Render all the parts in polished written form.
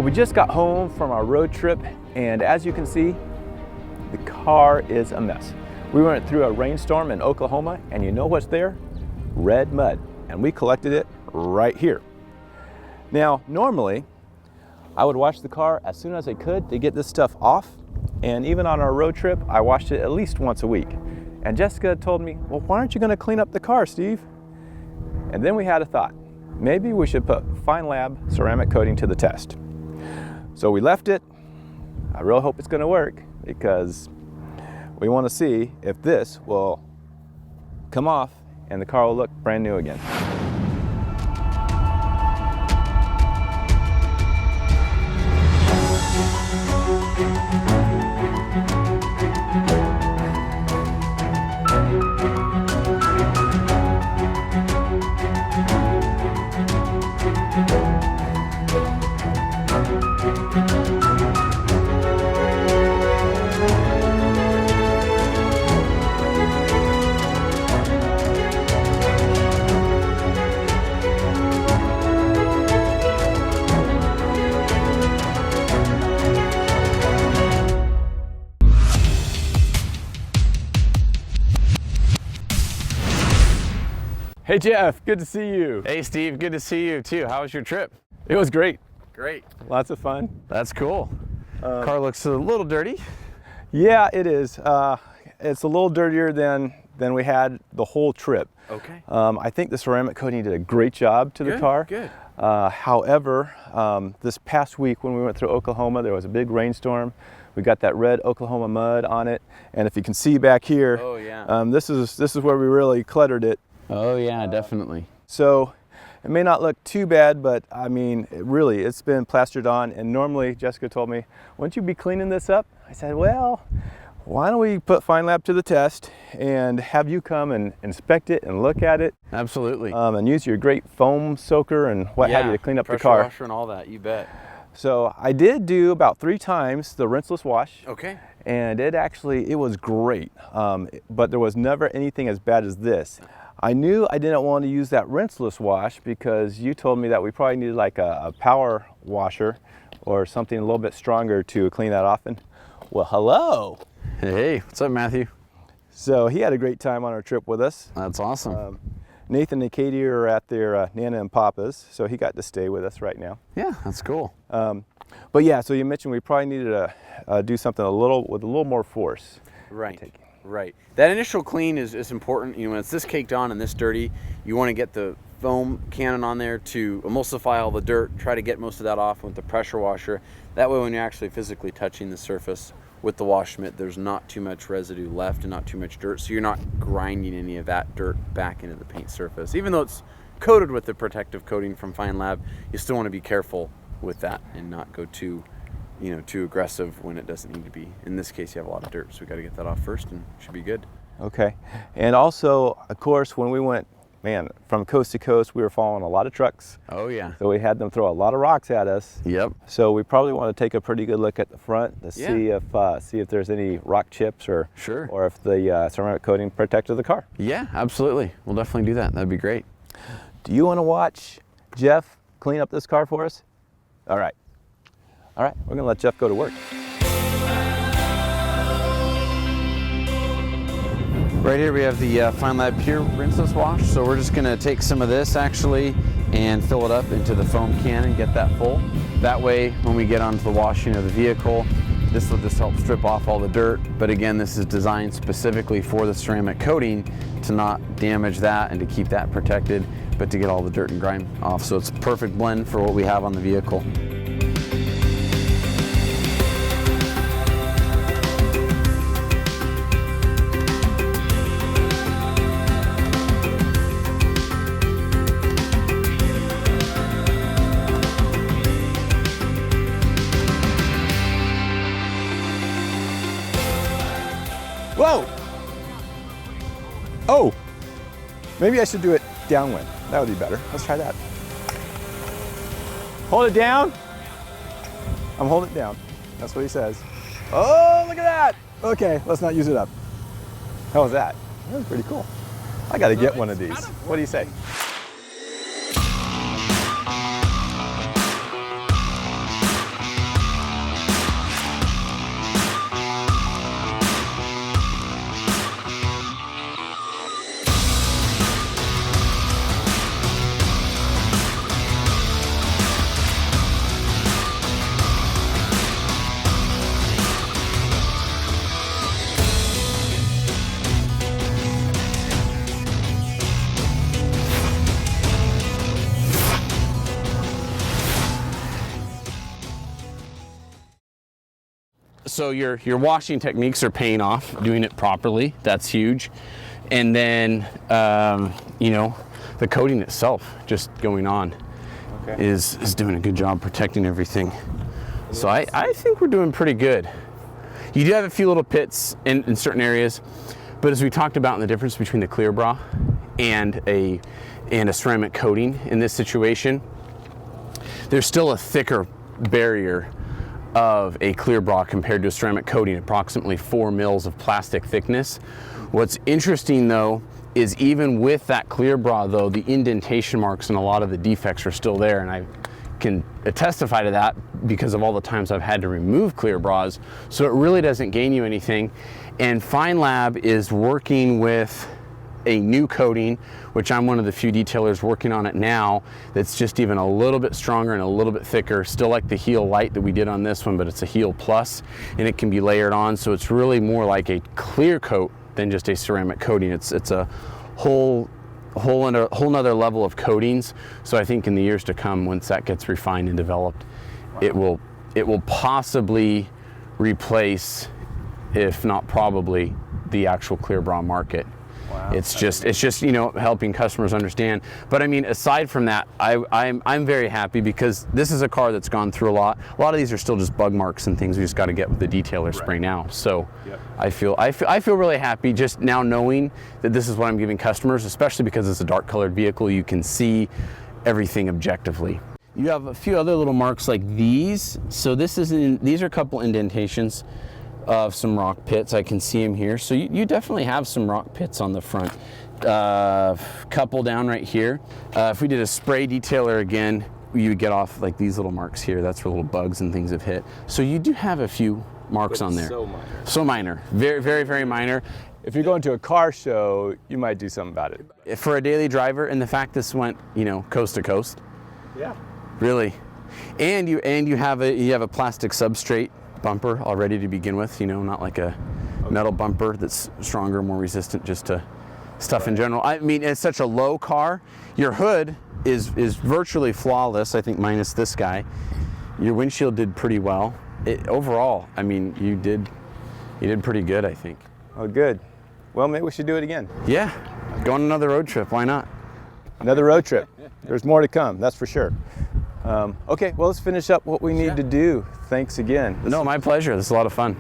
Well, we just got home from our road trip, and as you can see, the car is a mess. We went through a rainstorm in Oklahoma, and you know what's there? Red mud, and we collected it right here. Now, normally, I would wash the car as soon as I could to get this stuff off, and even on our road trip, I washed it at least once a week. And Jessica told me, well, why aren't you gonna clean up the car, Steve? And then we had a thought. Maybe we should put Feynlab ceramic coating to the test. So we left it. I really hope it's gonna work because we wanna see if this will come off and the car will look brand new again. Hey Jeff, good to see you. Hey Steve, good to see you too. How was your trip? It was great. Great. Lots of fun. That's cool. Car looks a little dirty. Yeah, it is. It's a little dirtier than we had the whole trip. Okay. I think the ceramic coating did a great job to the car. Good. However, this past week when we went through Oklahoma, there was a big rainstorm. We got that red Oklahoma mud on it, and if you can see back here, oh yeah, this is where we really cluttered it. Oh yeah, definitely. So it may not look too bad, but I mean, it's been plastered on. And normally Jessica told me, wouldn't you be cleaning this up? I said, well, why don't we put Feynlab to the test and have you come and inspect it and look at it. Absolutely. And use your great foam soaker and what have you to clean up the car. Pressure washer and all that, you bet. So I did do about 3 times the rinseless wash. Okay. And it was great. But there was never anything as bad as this. I knew I didn't want to use that rinseless wash because you told me that we probably needed like a power washer or something a little bit stronger to clean that off. And well, hello. Hey, what's up, Matthew? So he had a great time on our trip with us. That's awesome. Nathan and Katie are at their Nana and Papa's, so he got to stay with us right now. Yeah, that's cool. But yeah, so you mentioned we probably needed to do something with a little more force. Right. Right. That initial clean is important. You know, when it's this caked on and this dirty, you want to get the foam cannon on there to emulsify all the dirt, try to get most of that off with the pressure washer. That way when you're actually physically touching the surface with the wash mitt, there's not too much residue left and not too much dirt, so you're not grinding any of that dirt back into the paint surface. Even though it's coated with the protective coating from Feynlab, you still want to be careful with that and not go too aggressive when it doesn't need to be. In this case, you have a lot of dirt, so we got to get that off first and it should be good. Okay. And also, of course, when we went, from coast to coast, we were following a lot of trucks. Oh yeah. So we had them throw a lot of rocks at us. Yep. So we probably want to take a pretty good look at the front to see if there's any rock chips or if the ceramic coating protected the car. Yeah, absolutely. We'll definitely do that. That'd be great. Do you want to watch Jeff clean up this car for us? All right. All right, we're gonna let Jeff go to work. Right here we have the Feynlab Pure Rinseless Wash. So we're just gonna take some of this actually and fill it up into the foam can and get that full. That way, when we get onto the washing of the vehicle, this will just help strip off all the dirt. But again, this is designed specifically for the ceramic coating to not damage that and to keep that protected, but to get all the dirt and grime off. So it's a perfect blend for what we have on the vehicle. Whoa! Oh! Maybe I should do it downwind. That would be better. Let's try that. Hold it down. I'm holding it down. That's what he says. Oh, look at that! Okay, let's not use it up. How was that? That was pretty cool. I gotta get one of these. What do you say? so your washing techniques are paying off, doing it properly. That's huge. And then, you know, the coating itself just going on is doing a good job protecting everything. So I think we're doing pretty good. You do have a few little pits in certain areas, but as we talked about in the difference between the clear bra and a ceramic coating in this situation, there's still a thicker barrier of a clear bra compared to a ceramic coating, approximately 4 mils of plastic thickness. What's interesting though is even with that clear bra though, the indentation marks and a lot of the defects are still there, and I can testify to that because of all the times I've had to remove clear bras. So it really doesn't gain you anything. And Feynlab is working with a new coating, which I'm one of the few detailers working on it now, that's just even a little bit stronger and a little bit thicker, still like the Heel Light that we did on this one, but it's a Heel Plus, and it can be layered on, so it's really more like a clear coat than just a ceramic coating. It's a whole nother level of coatings. So I think in the years to come, once that gets refined and developed, it will possibly replace, if not probably, the actual clear bra market. Wow. It's just you know, helping customers understand. But I mean, aside from that, I'm very happy because this is a car that's gone through a lot. A lot of these are still just bug marks and things we just got to get with the detailer spray now. So I feel really happy just now knowing that this is what I'm giving customers, especially because it's a dark colored vehicle. You can see everything objectively. You have a few other little marks like these. So these are a couple indentations of some rock pits. I can see them here. So you definitely have some rock pits on the front. Couple down right here. If we did a spray detailer again, you would get off like these little marks here. That's where little bugs and things have hit. So you do have a few marks on there. So minor. So minor. Very, very, very minor. If you're going to a car show, you might do something about it. For a daily driver, and the fact this went, you know, coast to coast. Yeah. Really. And you have a plastic substrate bumper already to begin with, you know, not like a metal bumper that's stronger, more resistant just to stuff in general. I mean, it's such a low car. Your hood is virtually flawless, I think, minus this guy. Your windshield did pretty well. Overall, I mean, you did pretty good, I think. Oh, good. Well, maybe we should do it again. Yeah, go on another road trip. Why not? Another road trip. There's more to come, that's for sure. Okay, well, let's finish up what we need to do. Thanks again. No, my pleasure. This is a lot of fun.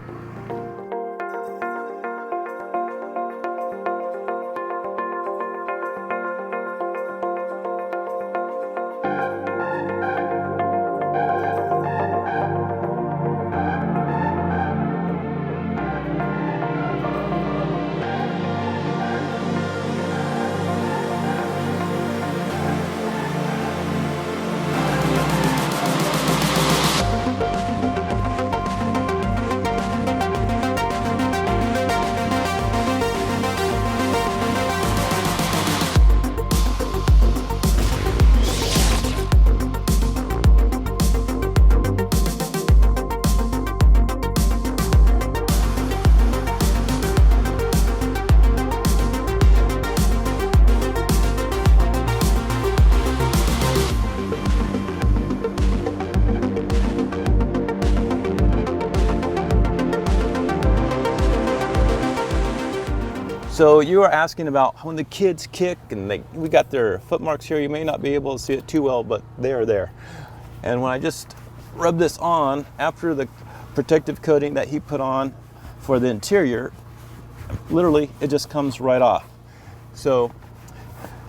So you were asking about when the kids kick and we got their foot marks here. You may not be able to see it too well, but they are there. And when I just rub this on after the protective coating that he put on for the interior, literally it just comes right off. So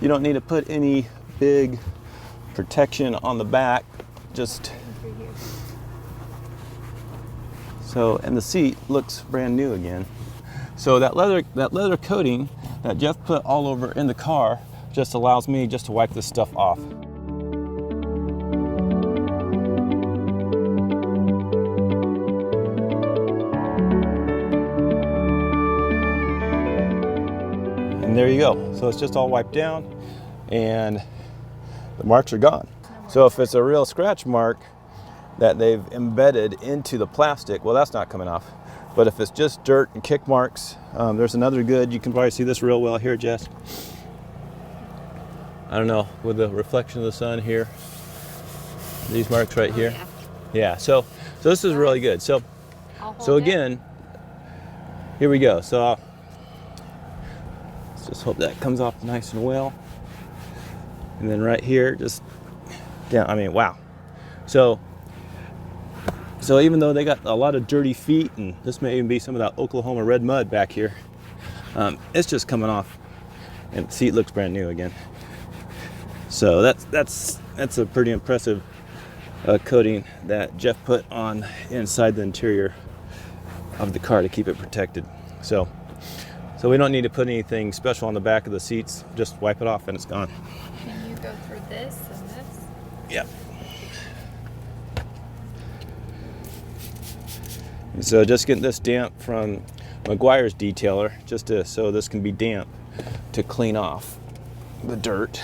you don't need to put any big protection on the back. Just so, and the seat looks brand new again. So that leather coating that Jeff put all over in the car just allows me just to wipe this stuff off. And there you go. So it's just all wiped down and the marks are gone. So if it's a real scratch mark that they've embedded into the plastic, well, that's not coming off. But if it's just dirt and kick marks, there's another good. You can probably see this real well here, Jess. I don't know, with the reflection of the sun here. These marks right here. Yeah, so this is really good. So So again, here we go. So let's just hope that comes off nice and well. And then right here, just down. I mean, wow. So even though they got a lot of dirty feet, and this may even be some of that Oklahoma red mud back here, it's just coming off, and the seat looks brand new again. So that's a pretty impressive coating that Jeff put on inside the interior of the car to keep it protected. So we don't need to put anything special on the back of the seats. Just wipe it off and it's gone. Can you go through this and this? Yep. And so just getting this damp from McGuire's detailer, so this can be damp to clean off the dirt.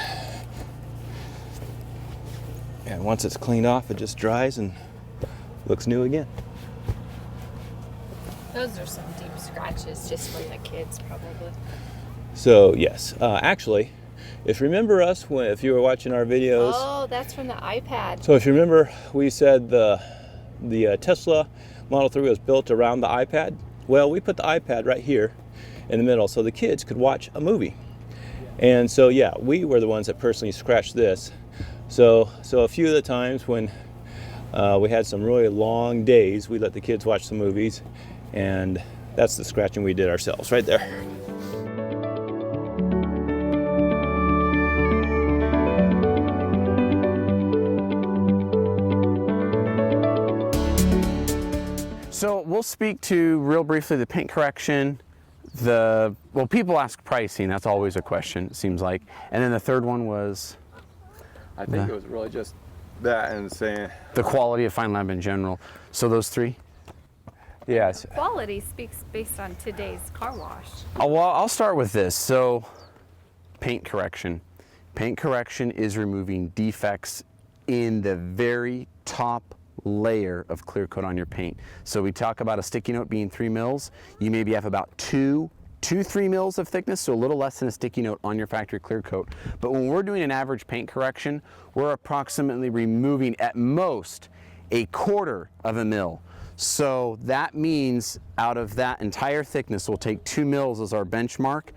And once it's cleaned off, it just dries and looks new again. Those are some deep scratches just from the kids, probably. So yes, actually, if you remember us if you were watching our videos. Oh, that's from the iPad. So if you remember, we said the Tesla Model 3 was built around the iPad. Well, we put the iPad right here in the middle so the kids could watch a movie. And so yeah, we were the ones that personally scratched this. So a few of the times when we had some really long days, we let the kids watch the movies, and that's the scratching we did ourselves right there. So we'll speak to real briefly the paint correction. Well, people ask pricing. That's always a question, it seems like. And then the third one was? I think it was really just that and saying the quality of Feynlab in general. So those three? Yes. Quality speaks based on today's car wash. Well, I'll start with this. So paint correction. Paint correction is removing defects in the very top layer of clear coat on your paint. So we talk about a sticky note being 3 mils. You maybe have about 3 mils of thickness, so a little less than a sticky note on your factory clear coat. But when we're doing an average paint correction, we're approximately removing at most 1/4 of a mil. So that means out of that entire thickness, we'll take 2 mils as our benchmark.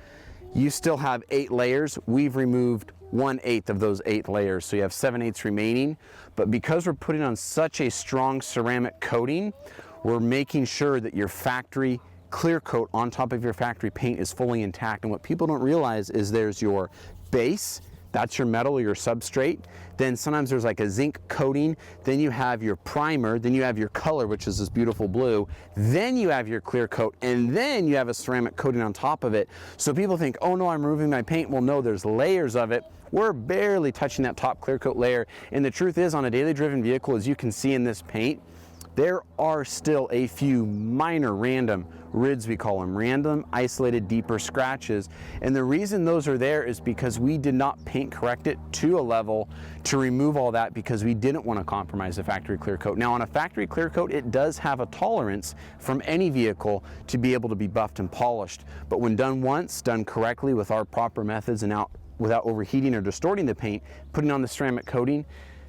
You still have 8 layers. We've removed 1/8 of those 8 layers, so you have 7/8 remaining. But because we're putting on such a strong ceramic coating, we're making sure that your factory clear coat on top of your factory paint is fully intact. And what people don't realize is there's your base, that's your metal or your substrate. Then sometimes there's like a zinc coating. Then you have your primer. Then you have your color, which is this beautiful blue. Then you have your clear coat. And then you have a ceramic coating on top of it. So people think, oh no, I'm removing my paint. Well, no, there's layers of it. We're barely touching that top clear coat layer. And the truth is, on a daily driven vehicle, as you can see in this paint, there are still a few minor random rids, we call them, random isolated deeper scratches. And the reason those are there is because we did not paint correct it to a level to remove all that, because we didn't want to compromise the factory clear coat. Now on a factory clear coat, it does have a tolerance from any vehicle to be able to be buffed and polished. But when done once, done correctly with our proper methods and without overheating or distorting the paint, putting on the ceramic coating,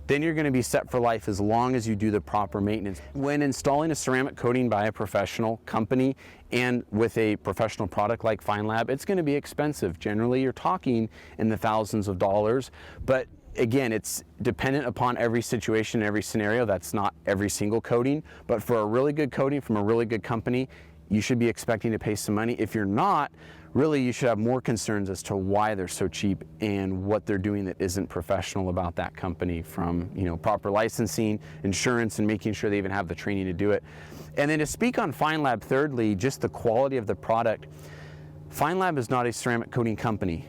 then you're going to be set for life as long as you do the proper maintenance. When installing a ceramic coating by a professional company and with a professional product like Feynlab, it's going to be expensive. Generally, you're talking in the thousands of dollars, but again, it's dependent upon every situation, every scenario. That's not every single coating, but for a really good coating from a really good company, you should be expecting to pay some money. If you're not, really you should have more concerns as to why they're so cheap and what they're doing that isn't professional about that company, from proper licensing, insurance, and making sure they even have the training to do it. And then to speak on Feynlab, thirdly, just the quality of the product. Feynlab is not a ceramic coating company.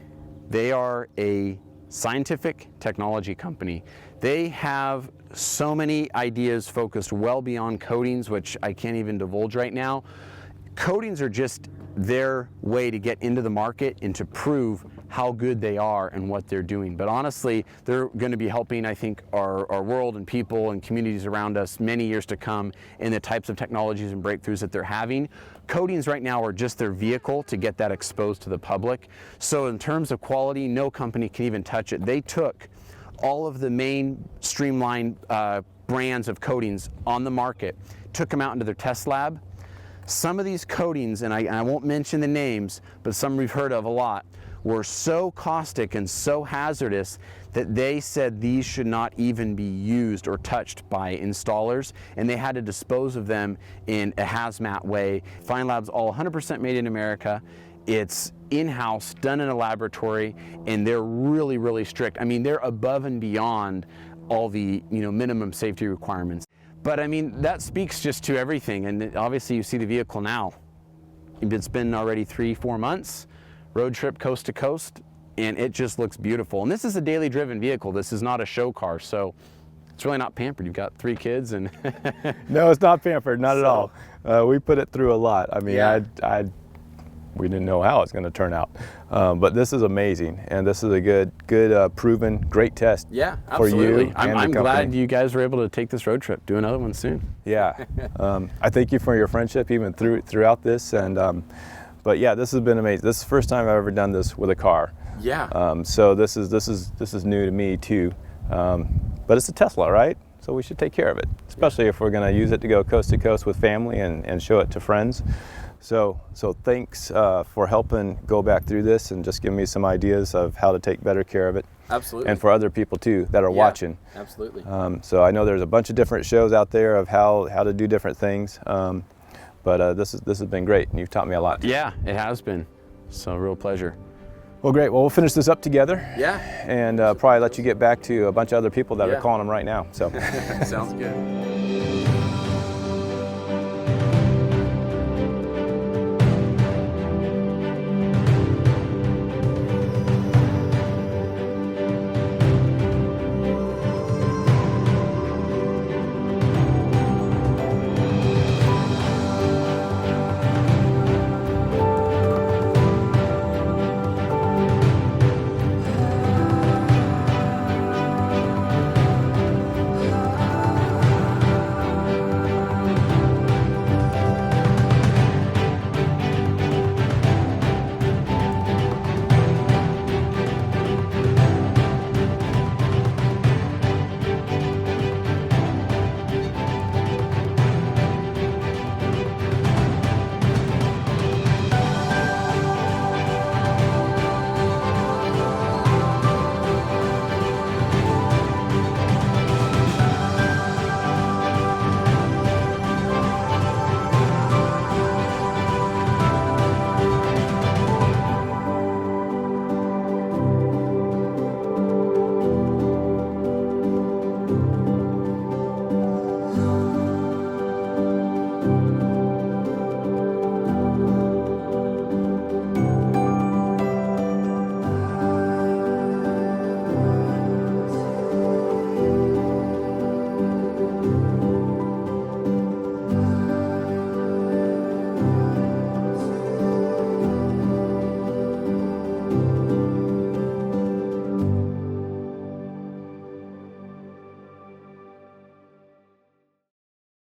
They are a scientific technology company. They have so many ideas focused well beyond coatings, which I can't even divulge right now. Coatings are just their way to get into the market and to prove how good they are and what they're doing. But honestly, they're going to be helping, I think, our world and people and communities around us many years to come in the types of technologies and breakthroughs that they're having. Coatings right now are just their vehicle to get that exposed to the public. So in terms of quality, no company can even touch it. They took all of the main streamlined brands of coatings on the market, took them out into their test lab, Some of these coatings, and I won't mention the names, but some we've heard of a lot, were so caustic and so hazardous that they said these should not even be used or touched by installers, and they had to dispose of them in a hazmat way. Feynlab's all 100% made in America. It's in-house, done in a laboratory, and they're really, really strict. I mean, they're above and beyond all the minimum safety requirements. But I mean, that speaks just to everything, and obviously you see the vehicle now. It's been already 3-4 months, road trip coast to coast, and it just looks beautiful. And this is a daily driven vehicle. This is not a show car, so it's really not pampered. You've got 3 kids and... No, it's not pampered, not at all. We put it through a lot. I mean, Yeah. we didn't know how it's going to turn out. But this is amazing, and this is a good proven, great test Yeah, for absolutely. you. I'm glad you guys were able to take this road trip. Do another one soon. Yeah, I thank you for your friendship even throughout this, and but yeah, this has been amazing. This is the first time I've ever done this with a car. Yeah. So this is new to me too, but it's a Tesla, right? So we should take care of it, especially if we're going to use it to go coast to coast with family and show it to friends. So thanks for helping go back through this and just give me some ideas of how to take better care of it. Absolutely. And for other people too that are watching. Absolutely. So I know there's a bunch of different shows out there of how to do different things, but this has been great, and you've taught me a lot. Yeah, it has been. So real pleasure. Well, great. Well, we'll finish this up together. Yeah. And probably let you get back to a bunch of other people that are calling them right now. So. Sounds good.